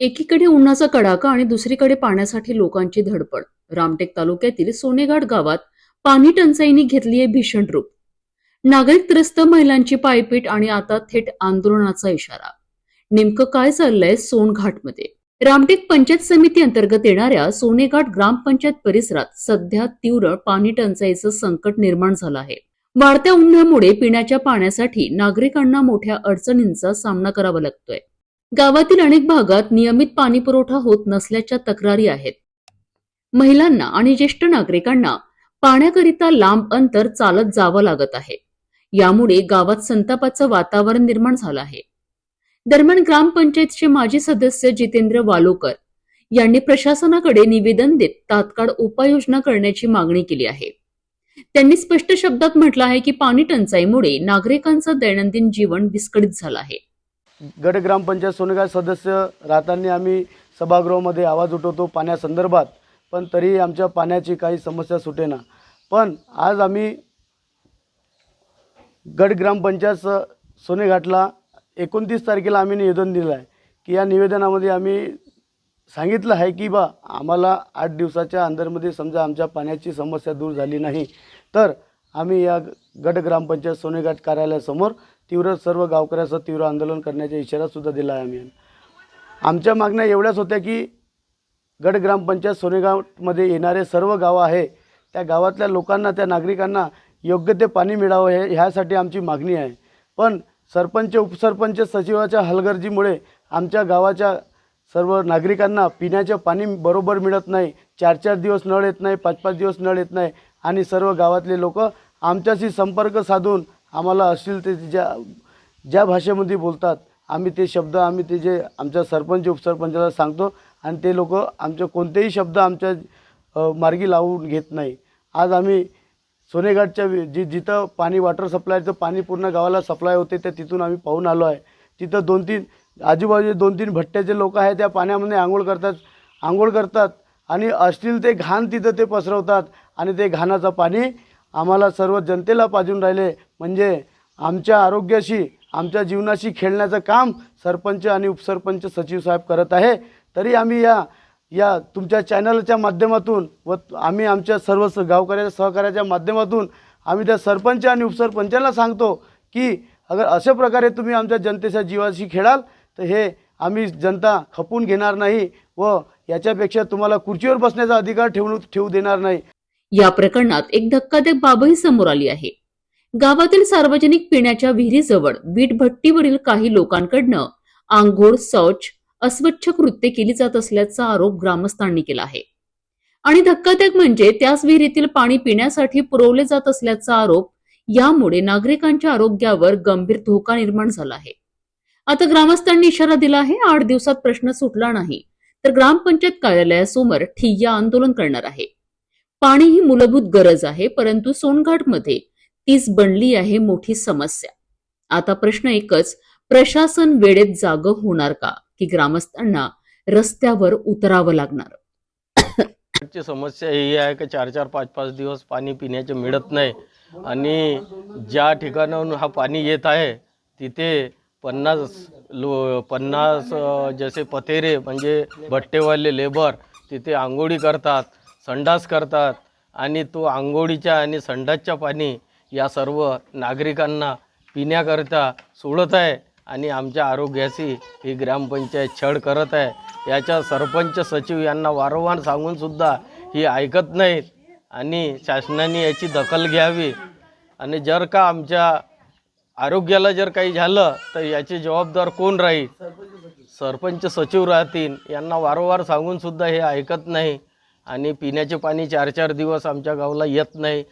एकीकडे उन्हाचा कडाका आणि दुसरीकडे पाण्यासाठी लोकांची धडपड. रामटेक तालुक्यातील सोनेघाट गावात पाणी टंचाईने घेतलीये भीषण रूप. नागरिक त्रस्त, महिलांची पायपीट आणि आता थेट आंदोलनाचा इशारा. नेमकं काय चाललंय सोनघाटमध्ये? रामटेक पंचायत समिती अंतर्गत येणाऱ्या सोनेघाट ग्रामपंचायत परिसरात सध्या तीव्र पाणी टंचाईचं संकट निर्माण झालं आहे. वाढत्या उन्हामुळे पिण्याच्या पाण्यासाठी नागरिकांना मोठ्या अडचणींचा सामना करावा लागतोय. गावातील अनेक भागात नियमित पाणी पुरवठा होत नसल्याच्या तक्रारी आहेत. महिलांना आणि ज्येष्ठ नागरिकांना पाण्याकरिता लांब अंतर चालत जावं लागत आहे. यामुळे गावात संतापाचं वातावरण निर्माण झालं आहे. दरम्यान ग्रामपंचायतचे माजी सदस्य जितेंद्र वालोकर यांनी प्रशासनाकडे निवेदन देत तात्काळ उपाययोजना करण्याची मागणी केली आहे. त्यांनी स्पष्ट शब्दात म्हटलं आहे की पाणी टंचाईमुळे नागरिकांचं दैनंदिन जीवन विस्कळीत झालं आहे. गट ग्रामपंचायत सोनेघाट सदस्य राहताना आम्ही सभागृहामध्ये आवाज उठवतो पाण्यासंदर्भात, पण तरीही आमच्या पाण्याची काही समस्या सुटेना. पण आज आम्ही गट ग्रामपंचायत सोनेघाटला 29 तारखेला आम्ही निवेदन दिलं आहे की या निवेदनामध्ये आम्ही सांगितलं आहे की आम्हाला 8 दिवसाच्या अंदरमध्ये समजा आमच्या पाण्याची समस्या दूर झाली नाही तर आम्ही या गट ग्रामपंचायत सोनेघाट कार्यालयासमोर सर्व गावकऱ्याचं तीव्र आंदोलन करण्याचा इशारासुद्धा दिला आहे. आम्ही आमच्या मागण्या एवढ्याच होत्या की गट ग्रामपंचायत सोनेघाटमध्ये येणारे सर्व गावं आहे त्या गावातल्या लोकांना, त्या नागरिकांना योग्य ते पाणी मिळावं ह्यासाठी आमची मागणी आहे. पण सरपंच, उपसरपंच, सचिवाच्या हलगर्जीमुळे आमच्या गावाच्या सर्व नागरिकांना पिण्याचे पाणी बरोबर मिळत नाही. 4-4 दिवस नळ येत नाही, 5-5 दिवस नळ येत नाही आणि सर्व गावातले लोक आमच्याशी संपर्क साधून आम्हाला अश्लीलतेच्या ज्या भाषेमध्ये बोलतात आम्ही ते शब्द जे आमच्या सरपंच, उपसरपंचाला सांगतो आणि ते लोक आमचे कोणतेही शब्द आमच्या मार्गी लावून घेत नाही. आज आम्ही सोनेघाटच्या जिथं पाणी, वॉटर सप्लायचं पाणी पूर्ण गावाला सप्लाय होते त्या तिथून आम्ही पाहून आलो आहे. तिथं 2-3 आजूबाजूचे 2-3 भट्ट्याचे लोक आहेत त्या पाण्यामध्ये आंघोळ करतात आणि अश्लील ते घाण तिथं ते पसरवतात आणि ते घाणाचं पाणी आम्हाला सर्व जनतेला पाजून राहिले. म्हणजे आमच्या आरोग्याशी, आमच्या जीवनाशी खेळण्याचं काम सरपंच आणि उपसरपंच, सचिव साहेब करत आहे. तरी आम्ही या तुमच्या चॅनलच्या माध्यमातून व आम्ही आमच्या सर्व गावकऱ्याच्या सहकार्याच्या माध्यमातून आम्ही त्या सरपंच आणि उपसरपंचांना सांगतो की अगर अशा प्रकारे तुम्ही आमच्या जनतेच्या जीवाशी खेळाल तर हे आम्ही जनता खपून घेणार नाही व याच्यापेक्षा तुम्हाला खुर्चीवर बसण्याचा अधिकार ठेवू देणार नाही. या प्रकरणात एक धक्कादायक बाबही समोर आली आहे. गावातील सार्वजनिक पिण्याच्या विहिरीजवळ वीटभट्टीवरील काही लोकांकडनं आंघोळ, शौच, अस्वच्छ कृत्ये केली जात असल्याचा आरोप ग्रामस्थांनी केला आहे. आणि धक्कादायक म्हणजे त्याच विहिरीतील पाणी पिण्यासाठी पुरवले जात असल्याचा आरोप. यामुळे नागरिकांच्या आरोग्यावर गंभीर धोका निर्माण झाला आहे. आता ग्रामस्थांनी इशारा दिला आहे, 8 दिवसात प्रश्न सुटला नाही तर ग्रामपंचायत कार्यालयासमोर ठिय्या आंदोलन करणार आहे. पाणी ही मूलभूत गरज आहे, परंतु सोनघाटमध्ये तीच बनली आहे मोठी समस्या. आता प्रश्न एकच, प्रशासन वेळेत जागं होणार का की ग्रामस्थांना रस्त्यावर उतरावं लागणार? समस्या ही आहे की 4-4, 5-5 दिवस पाणी पिण्याचे मिळत नाही आणि ज्या ठिकाणाहून हा पाणी येत आहे तिथे 50 जसे पतेरे म्हणजे भट्टेवाले लेबर तिथे आंघोळी करतात, संडास करतात आणि तो आंघोळीच्या आणि संडासच्या पाणी या सर्व नागरिकांना पिण्याकरिता सोडत आहे आणि आमच्या आरोग्याशी ही ग्रामपंचायत छळ करत आहे. याच्या सरपंच, सचिव यांना वारंवार सांगूनसुद्धा ही ऐकत नाहीत आणि शासनाने याची दखल घ्यावी आणि जर का आमच्या आरोग्याला जर काही झालं तर याची जबाबदार कोण राहील? सरपंच, सचिव राहतील. यांना वारंवार सांगूनसुद्धा हे ऐकत नाही आणि पिण्याचे पाणी 4-4 दिवस आमच्या गावाला येत नाही.